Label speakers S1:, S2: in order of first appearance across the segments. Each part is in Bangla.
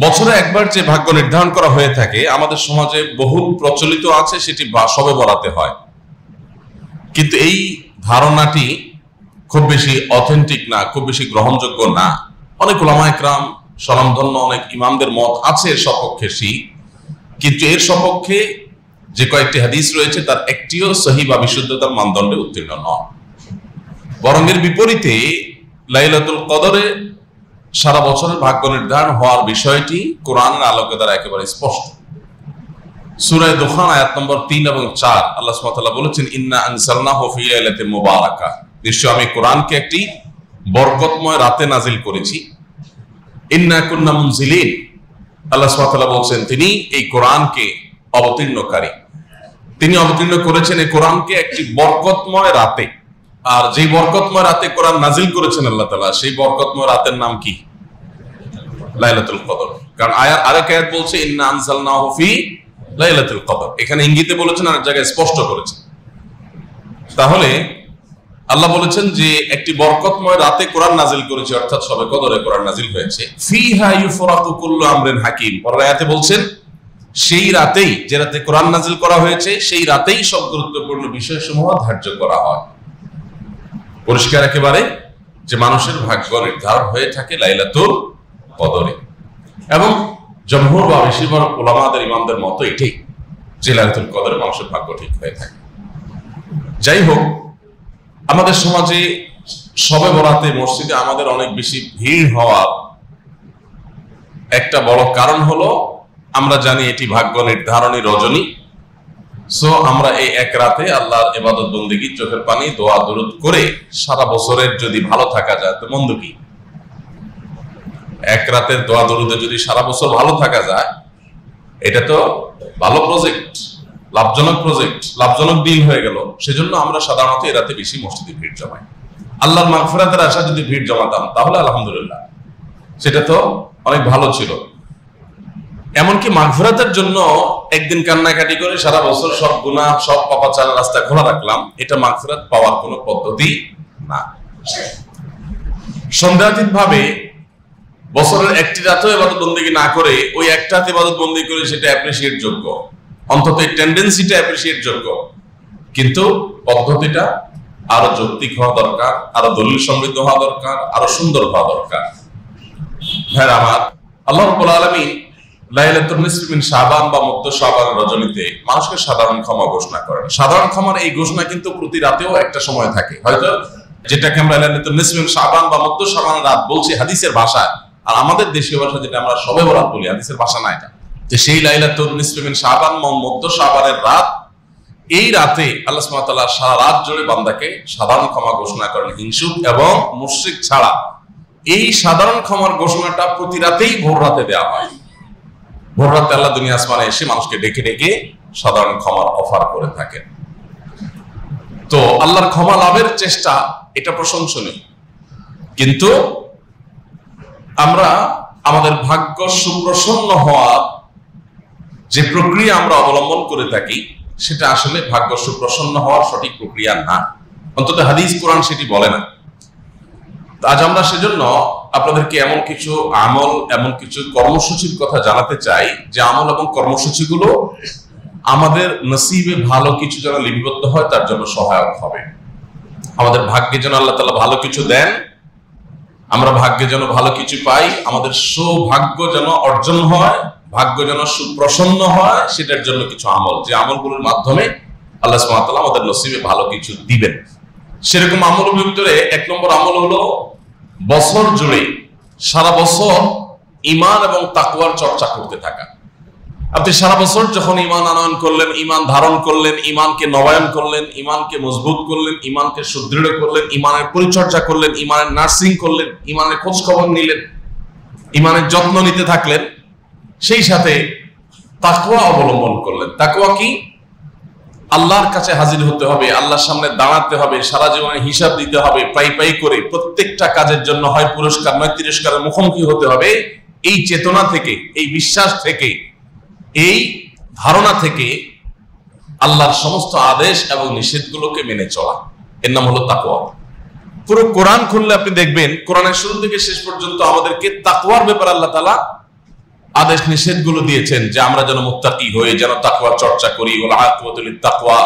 S1: বছরে একবার যে ভাগ্য নির্ধারণ করা হয়ে থাকে আমাদের সমাজে বহুল প্রচলিত আছে, সেটি শবে বরাতে হয়। কিন্তু এই ধারণাটি খুব বেশি অথেন্টিক না, খুব বেশি গ্রহণযোগ্য না। অনেক উলামা ইকরাম, স্বনামধন্য অনেক ইমামদের মত আছে এর সপক্ষে, কিন্তু এর সপক্ষে যে কয়েকটি হাদিস রয়েছে তার একটিও সহিহ বা বিশুদ্ধতার মানদণ্ডে উত্তীর্ণ নয়। বরং এর বিপরীতে লাইলাতুল কদরে সারা বছরের ভাগ্য নির্ধারণ হওয়ার বিষয়টি কোরআনের আলোকে দ্বারা একেবারে স্পষ্ট। সূরা দুখান আয়াত নম্বর 3 এবং 4 আল্লাহ সুবহানাহু ওয়া তাআলা বলেছেন, ইন্না আনজালনাহু ফি লাইলাতিন মুবারাকাহ, নিশ্চয় আমি কোরআনকে একটি বরকতময় রাতে নাজিল করেছি। ইন্না কুন্না মুনজিলিন, আল্লাহ সুবহানাহু ওয়া তাআলা বলেন তিনি এই কোরআনকে অবতীর্ণকারী, তিনি অবতীর্ণ করেছেন এই কোরআনকে একটি বরকতময় রাতে। আর যে বরকতময় রাতে কোরআন নাজিল করেছেন আল্লাহ তাআলা, সেই বরকতময় রাতের নাম কি? লাইলাতুল কদর। কারণ আরেক আয়াত বলছে ইন্না আনজালনাহু ফি লাইলাতুল কদর, এখানে ইঙ্গিতে বলেছেন আর এক জায়গায় স্পষ্ট করেছেন। তাহলে আল্লাহ বলেছেন যে একটি বরকতময় রাতে কোরআন নাজিল করেছে, অর্থাৎ শবে কদরে কোরআন নাজিল হয়েছে। ফিহা ইউফরাকু কুল্লু আমরিন হাকিম, পরের আয়াতে বলছেন সেই রাতেই, যে রাতে কোরআন নাজিল করা হয়েছে সেই রাতেই সব গুরুত্বপূর্ণ বিষয়সমূহ ধার্য করা হয়। পরিষ্কার একেবারে যে মানুষের ভাগ্য নির্ধারণ হয়ে থাকে লাইলাতুল কদরে, এবং জমহুর বা বেশিরভাগ উলামাদের ইমামদের মতো এটাই, যে লাইলাতুল কদরে মানুষের ভাগ্য ঠিক হয়ে থাকে। যাই হোক, আমাদের সমাজে শবে বরাতে মসজিদে আমাদের অনেক বেশি ভিড় হওয়ার একটা বড় কারণ হলো আমরা জানি এটি ভাগ্য নির্ধারণী রজনী। সো আমরা এই এক রাতে আল্লাহর ইবাদত বন্দেগী, চোখের পানি, দোয়া দরুদ করে সারা বছরের যদি ভালো থাকা যায় তো মন্দ কি? এক রাতের দোয়া দরুদে যদি সারা বছর ভালো থাকা যায়, এটা তো ভালো প্রজেক্ট, লাভজনক প্রজেক্ট, লাভজনক ডিল হয়ে গেল। সেজন্য আমরা সাধারণত এই রাতে বেশি মসজিদে ভিড় জমাই। আল্লাহর মাগফিরাতের আশা যদি ভিড় জমাতাম তাহলে আলহামদুলিল্লাহ, সেটা তো অনেক ভালো ছিল। এমনকি মাগফিরাতের জন্য একদিন কান্নাকাটি করে সারা বছর সব গুনাহ, সব পাপাচার রাস্তা খোলা রাখলাম, এটা মাগফিরাত পাওয়ার কোনো পদ্ধতি না। সন্দেহাতীত ভাবে বছরের একটি রাতও ইবাদত বন্দেগী না করে ওই একটা রাতে ইবাদত বন্দেগী করে সেটা অ্যাপ্রিশিয়েট যোগ্য, অন্তত এই টেন্ডেন্সিটা অ্যাপ্রিশিয়েট যোগ্য। কিন্তু পদ্ধতিটা আরো যৌক্তিক হওয়া দরকার, আরো দলিল সমৃদ্ধ হওয়া দরকার, আরো সুন্দর হওয়া দরকার। ভাইরা আমার, আল্লাহ রাব্বুল আলামিন লাইলাতুন নিসফি মিন শাবান বা মধ্য শাবানের রজনীতে মানুষকে সাধারণ ক্ষমা ঘোষণা করেন। সাধারণ ক্ষমার এই ঘোষণা কিন্তু প্রতি রাতেও একটা সময় থাকে, হয়তো যেটাকে আমরা লাইলাতুন নিসফি মিন শাবান বা মধ্য শাবানের রাত বলছি হাদিসের ভাষায়, আর আমাদের দেশীয় ভাষা যেটা আমরা শবে বরাত বলি, হাদিসের ভাষা না এটা। যে সেই লাইলাতুন নিসফি মিন শাবান বা মধ্য শাবানের রাত, এই রাতে আল্লাহ সুবহানাহু ওয়া তাআলা সারা রাত জুড়ে বান্দাকে সাধারণ ক্ষমা ঘোষণা করেন, হিংসুক এবং মুশরিক ছাড়া। এই সাধারণ ক্ষমার ঘোষণাটা প্রতি রাতেই ভোর রাতে দেওয়া হয়। ভোর রাতে আল্লাহ দুনিয়া আসমানে এসে মানুষকে ডেকে ডেকে সাধারণ ক্ষমার অফার করে থাকেন। তো আল্লাহর ক্ষমা লাভের চেষ্টা, এটা প্রশংসনীয়। কিন্তু আমরা আমাদের ভাগ্য সুপ্রসন্ন হওয়ার যে প্রক্রিয়া আমরা অবলম্বন করে থাকি, সেটা আসলে ভাগ্য সুপ্রসন্ন হওয়ার সঠিক প্রক্রিয়া না, অন্তত হাদিস কোরআন সেটি বলে না। আজ আমরা সেজন্য আপনাদেরকে এমন কিছু আমল, এমন কিছু কর্মসূচির কথা জানাতে চাই যে আমল এবং কর্মসূচিগুলো আমাদের নসিবে ভালো কিছু যেন লিপিবদ্ধ হয় তার জন্য সহায়ক হবে। আমাদের ভাগ্যে যেন আল্লাহ তাআলা ভালো কিছু দেন, আমরা ভাগ্যে যেন ভালো কিছু পাই, আমাদের সৌভাগ্য যেন অর্জন হয়, ভাগ্য যেন সুপ্রসন্ন হয়, সেটার জন্য কিছু আমল, যে আমলগুলোর মাধ্যমে আল্লাহ সুবহানাহু ওয়া তাআলা আমাদের নসিবে ভালো কিছু দিবেন। সেরকম আমলের ভিতরে এক নম্বর আমল হলো বছর জুড়ে সারা বছর ঈমান এবং তাকওয়ার চর্চা করতে থাকা। আপনি সারা বছর যখন ঈমান আনয়ন করলেন, ঈমান ধারণ করলেন, ঈমানকে নবায়ন করলেন, ঈমানকে মজবুত করলেন, ঈমানকে সুদৃঢ় করলেন, ঈমানের পরিচর্যা করলেন, ঈমানের নার্সিং করলেন, ঈমানের খোঁজ খবর নিলেন, ঈমানের যত্ন নিতে থাকলেন, সেই সাথে তাকওয়া অবলম্বন করলেন। তাকওয়া কি? আল্লাহর কাছে হাজির হতে হবে, আল্লাহর সামনে দাঁড়াতে হবে, সারা জীবনে হিসাব দিতে হবে, পাই পাই করে প্রত্যেকটা কাজের জন্য হয় পুরস্কার নয় তিরস্কারের মুখোমুখি হতে হবে। এই চেতনা থেকে, এই বিশ্বাস থেকে, এই ধারণা থেকে আল্লাহর সমস্ত আদেশ এবং নিষেধগুলোকে মেনে চলা, এর নাম হলো তাকওয়া। পুরো কোরআন খুললে আপনি দেখবেন কোরআনের শুরু থেকে শেষ পর্যন্ত আমাদেরকে তাকওয়ার ব্যাপারে আল্লাহ তাআলা আদেশ নিষেধগুলো দিয়েছেন যে আমরা যেন মুত্তাকি হই, যেন তাকওয়ার চর্চা করি। ওয়াল আকিবাতু লিত তাকওয়া,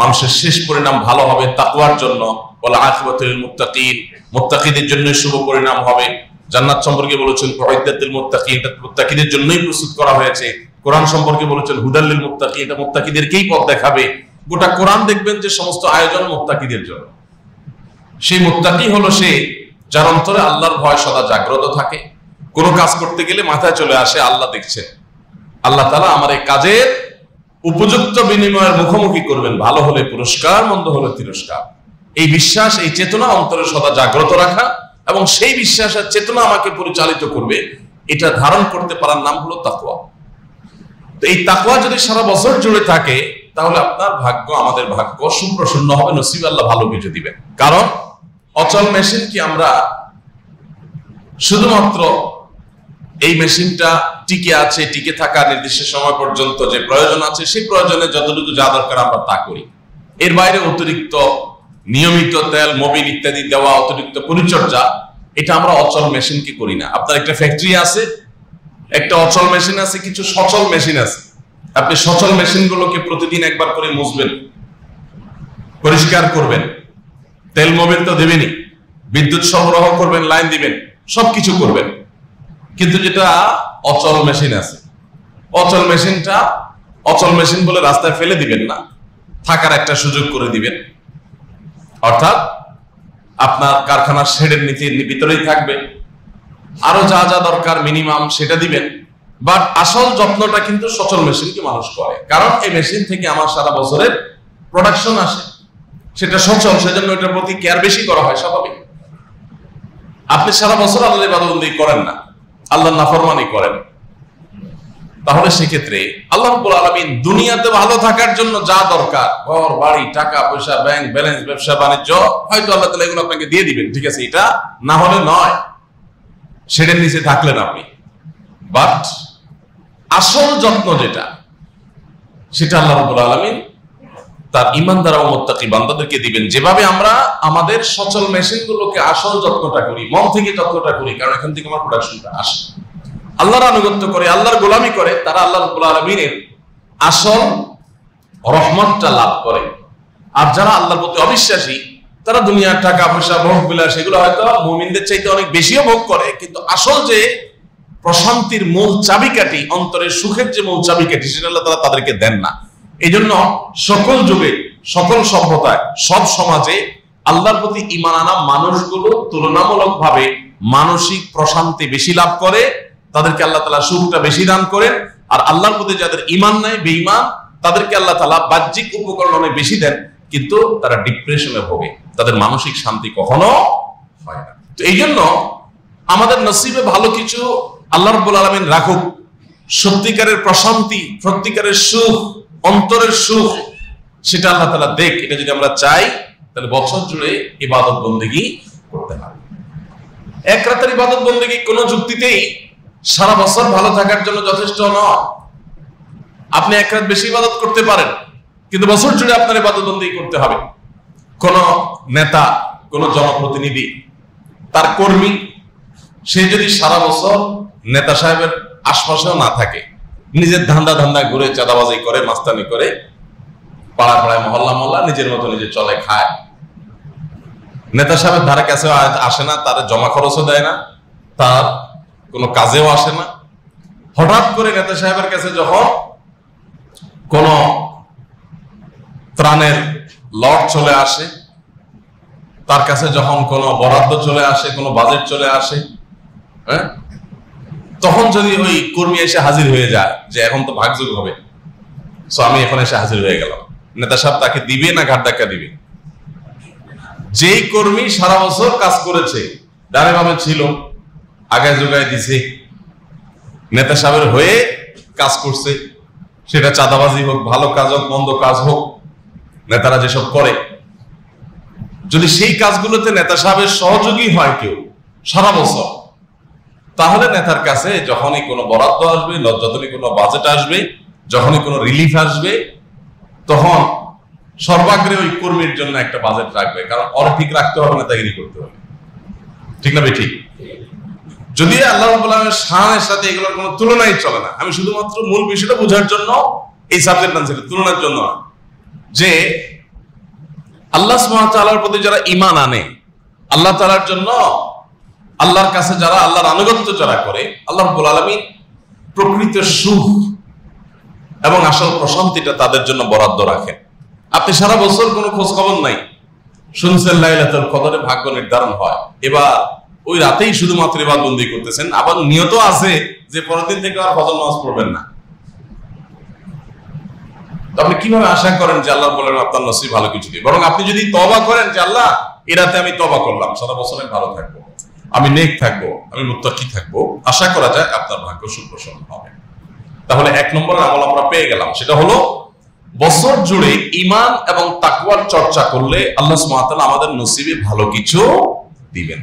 S1: মানুষের শেষ পরিণাম ভালো হবে তাকওয়ার জন্য। ওয়াল আকিবাতু লিল মুত্তাকিন, মুত্তাকিদের জন্য শুভ পরিণাম হবে। জান্নাত সম্পর্কে বলেছেন উইদ্দাতুল মুত্তাকিন, এটা মুত্তাকিদের জন্যই প্রস্তুত করা হয়েছে। কোরআন সম্পর্কে বলেছেন হুদাল লিল মুত্তাকিন, এটা মুত্তাকিদেরকেই পথ দেখাবে। গোটা কোরআন দেখবেন যে সমস্ত আয়োজন মুত্তাকিদের জন্য। সেই মুত্তাকি হলো সে যার অন্তরে আল্লাহর ভয় সদা জাগ্রত থাকে। কোনো কাজ করতে গেলে মাথায় চলে আসে আল্লাহ দেখছেন, আল্লাহ তাআলা আমার এই কাজের উপযুক্ত বিনিময়ের মুখোমুখি করবেন, ভালো হলে পুরস্কার, মন্দ হলে তিরস্কার। এই বিশ্বাস, এই চেতনা অন্তরে সদা জাগ্রত রাখা এবং সেই বিশ্বাসের চেতনা আমাকে পরিচালিত করবে, এটা ধারণ করতে পারার নাম হলো তাকওয়া। তো এই তাকওয়া যদি সারা বছর জুড়ে থাকে তাহলে আপনার ভাগ্য, আমাদের ভাগ্য সুপ্রসন্ন হবে, নসিব আল্লাহ ভালো কিছু দিবেন। কারণ অচল মেশিন কি আমরা শুধুমাত্র এই মেশিনটা টিকে আছে, টিকে থাকা নির্দিষ্ট সময় পর্যন্ত যে প্রয়োজন আছে সেই প্রয়োজনে যতটুকু যা দরকার আমরা তা করি। এর বাইরে অতিরিক্ত নিয়মিত তেল, মোবিল ইত্যাদি দেওয়া, অতিরিক্ত পরিচর্যা, এটা আমরা অচল মেশিনকে করি না। আপনার একটা ফ্যাক্টরি আছে, একটা অচল মেশিন আছে, কিছু সচল মেশিন আছে। আপনি সচল মেশিনগুলোকে প্রতিদিন একবার করে মুছবেন, পরিষ্কার করবেন, তেল মোবিল তো দেবেনই, বিদ্যুৎ সরবরাহ করবেন, লাইন দিবেন, সবকিছু করবেন। কিন্তু যেটা অচল মেশিন আছে, অচল মেশিনটা অচল মেশিন বলে রাস্তায় ফেলে দিবেন না, থাকার একটা সুযোগ করে দিবেন। অর্থাৎ আপনার কারখানার শেডের ভিতরেই থাকবে, আরো যা যা দরকার মিনিমাম সেটা দিবেন। বাট আসল যত্নটা কিন্তু সচল মেশিনকে মানুষ করে, কারণ এই মেশিন থেকে আমার সারা বছরের প্রোডাকশন আসে, সেটা সচল, সেজন্য এটার প্রতি কেয়ার বেশি করা হয়, স্বাভাবিক। আপনি সারা বছর আল্লাহর ইবাদত করেন না, আল্লাহর নাফরমানি করেন, তাহলে সেক্ষেত্রে আল্লাহ রাব্বুল আলামিন দুনিয়াতে ভালো থাকার জন্য যা দরকার, ঘর বাড়ি, টাকা পয়সা, ব্যাংক ব্যালেন্স, ব্যবসা বাণিজ্য, হয়তো আল্লাহ তাআলা এগুলো আপনাকে দিয়ে দিবেন, ঠিক আছে, এটা না হলে নয়, সেটার নিচে থাকলেন আপনি। বাট আসল যত্ন যেটা, সেটা আল্লাহ রাব্বুল আলামিন তার ঈমানদার ও মুত্তাকি বান্দাদেরকে দিবেন। যেভাবে আমরা আমাদের সচল মেশিনগুলোকে আসল যত্নটা করি, মন থেকে যত্নটা করি, কারণ এখান থেকে আমার প্রোডাকশনটা আসে, আল্লাহর আনুগত্য করে, আল্লাহর গোলামি করে, তারা আল্লাহ রাব্বুল আলামিনের আসল রহমতটা লাভ করে। আর যারা আল্লাহর প্রতি অবিশ্বাসী, তারা দুনিয়ার টাকা পয়সা, ভোগ বিলাস, এগুলো হয়তো মুমিনদের চাইতে অনেক বেশিও ভোগ করে, কিন্তু আসল যে প্রশান্তির মূল চাবিকাঠি, অন্তরের সুখের যে মূল চাবিকাঠি, সেটা আল্লাহ তাআলা তাদেরকে দেন না। এই জন্য সকল যুগে, সকল সভ্যতায়, সব সমাজে আল্লাহর প্রতি ঈমান আনা মানুষগুলো তুলনামূলকভাবে মানসিক প্রশান্তি বেশি লাভ করে, তাদেরকে আল্লাহ তাআলা সুখটা বেশি দান করেন। আর আল্লাহর প্রতি যাদের ঈমান নাই, বেঈমান, তাদেরকে আল্লাহ তাআলা বাহ্যিক উপকরণ অনেক বেশি দেন, কিন্তু তারা ডিপ্রেশনে ভোগে, তাদের মানসিক শান্তি কখনো হয় না। তো এই জন্য আমাদের নসিবে ভালো কিছু আল্লাহ রাব্বুল আলামিন রাখুক, সত্যিকারের প্রশান্তি, সত্যিকারের সুখ, অন্তরের সুখ, সেটা আল্লাহ তাআলা দেখ। এটা যদি আমরা চাই তাহলে বছর জুড়ে ইবাদত বন্দেগী করতে হবে। এক রাতের ইবাদত বন্দেগী কোনো যুক্তিতেই সারা বছর ভালো থাকার জন্য যথেষ্ট নয়। আপনি এক রাত বেশি ইবাদত করতে পারেন, কিন্তু বছর জুড়ে আপনার ইবাদত বন্দেগী করতে হবে। কোন নেতা, কোন জনপ্রতিনিধি, তার কর্মী, সে যদি সারা বছর নেতা সাহেবের আশপাশেও না থাকে, নিজের ধান্দা ঘুরে চাঁদাবাজি করে, মাস্তানি করে, পাড়া পাড়ায়, মহল্লা মহল্লা নিজের মতো নিজে চলে খায়, নেতা সাহেবের ধারে কাছে আসে না, তার জমা খরচও দেয় না, তার কোনো কাজেও আসে না, হঠাৎ করে নেতা সাহেবের কাছে যখন কোন ত্রাণের লট চলে আসে, তার কাছে যখন কোনো বরাদ্দ চলে আসে, কোনো বাজেট চলে আসে, হ্যাঁ, তখন যদি ওই কর্মী এসে হাজির হয়ে যায় যে এখন তো ভাগযোগ হবে, সো আমি এখন এসে হাজির হয়ে গেলাম, নেতা সাহেব তাকে দিবে না ঘাট ধাক্কা দিবে? যেই কর্মী সারা বছর কাজ করেছে, ডানে বামে ছিল, আগায় যোগায় দিছে, নেতা সাহেবের হয়ে কাজ করছে, সেটা চাঁদাবাজি হোক, ভালো কাজ হোক, মন্দ কাজ হোক, নেতারা যেসব করে, যদি সেই কাজগুলোতে নেতা সাহেবের সহযোগী হয় কেউ সারা বছর, তাহলে নেতার কাছে যখনই কোনো বরাদ্দ আসবে, যখনই কোনো বাজেট আসবে, যখনই কোনো রিলিফ আসবে, তখন সর্বাগ্রে ওই কর্মীর জন্য একটা বাজেট রাখবে, কারণ ওর ঠিক রাখতে হবে, নেতাগিরি করতে হবে, ঠিক না? ঠিক। যদি আল্লাহ রাব্বুল আলামিনের শানের সাথে এগুলোর কোনো তুলনাই চলে না। আমি শুধুমাত্র মূল বিষয়টা বোঝার জন্য এই সাবজেক্ট আনছি, তুলনার জন্য না। যে আল্লাহ সুবহানাহু ওয়া তাআলার প্রতি যারা ঈমান আনে, আল্লাহ তাআলার জন্য, আল্লাহর কাছে যারা আল্লাহর আনুগত্য যারা করে, আল্লাহ রাব্বুল আলামিন প্রকৃত সুখ এবং আসল প্রশান্তিটা তাদের জন্য বরাদ্দ রাখেন। আপনি সারা বছর কোনো খোঁজ খবর নাই, শুনছেন লাইলাতুল কদরে ভাগ্য নির্ধারণ হয়, এবার ওই রাতেই শুধুমাত্র ইবাদতবন্দি করতেছেন, আবার নিয়ত আছে যে পরের দিন থেকে আর ফজর নামাজ পড়বেন না। আপনি কিভাবে আশা করেন যে আল্লাহ বলেন আপনার নসিব ভালো কিছু দিয়ে? বরং আপনি যদি তওবা করেন যে আল্লাহ এই রাতে আমি তওবা করলাম, সারা বছর আমি ভালো থাকবো, আমি নেক থাকবো, আমি মুত্তাকি থাকবো, আশা করা যায় আপনার ভাগ্য সুপ্রসন্ন হবে। তাহলে 1 নম্বরের আমল আমরা পেয়ে গেলাম, সেটা হলো বছর জুড়ে ঈমান এবং তাকওয়ার চর্চা করলে আল্লাহ সুবহানাহু ওয়া তাআলা আমাদের নসিবে ভালো কিছু দিবেন।